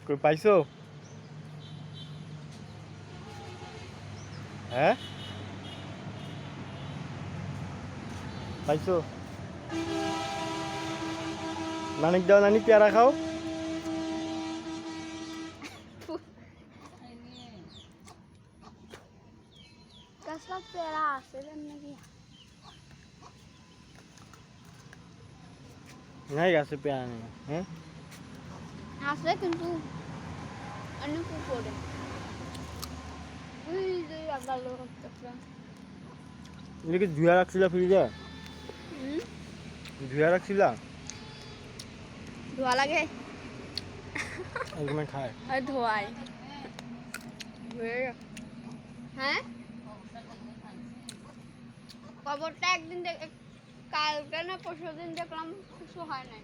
কই পাইছো? হ্যাঁ পাইছো? নানিক দাও, নানি পেয়ারা খাও। গাছটা পেয়ারা আছে নাকি? নাই গাছে পেয়ারা নেই। হ্যাঁ আছে কিন্তু অনেক উপরে। ওই যে আগালো একটা। এটা কি ধুয়া রাখছিলা ফ্রিজে? হুম, ধুয়া রাখছিলা? ধোয়া লাগে একদম খায়। আর ধোয়াই হ্যাঁ খবরটা একদিন কালকে না পরশু দিন দেখলাম কিছু হয় নাই।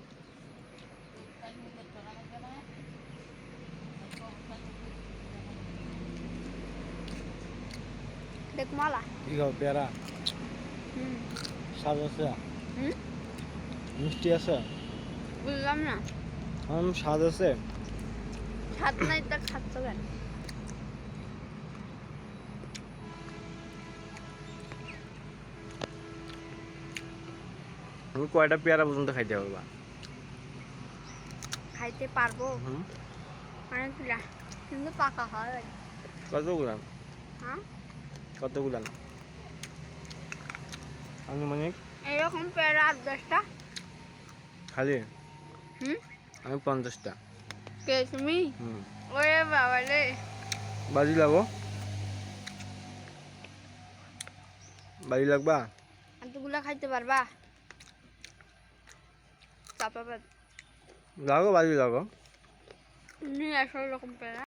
দেখ মালা কি খাও পেয়ারা? হুম স্বাদ আছে? হুম মিষ্টি আছে? বুঝলাম না। স্বাদ আছে? স্বাদ নাই তা খাচ্ছ কেন? তুমি কয়টা পেয়ারা পর্যন্ত খাইতে পারবা? খাইতে পারবো হুম অনেকগুলা কিন্তু পাকা হয়। কতগুলা? হ্যাঁ কতগুলা? আনুমানিক এরকম পেয়ারা 8-10টা। খালি হুম আমি 50টা। কে তুমি? হুম ওরে বাবা রে, বাজি লাগো, বাজি লাগবা? এতগুলা খাইতে পারবা? চাপা লাগো বাজি লাগো। নিয়ে আসো এরকম পেয়ারা।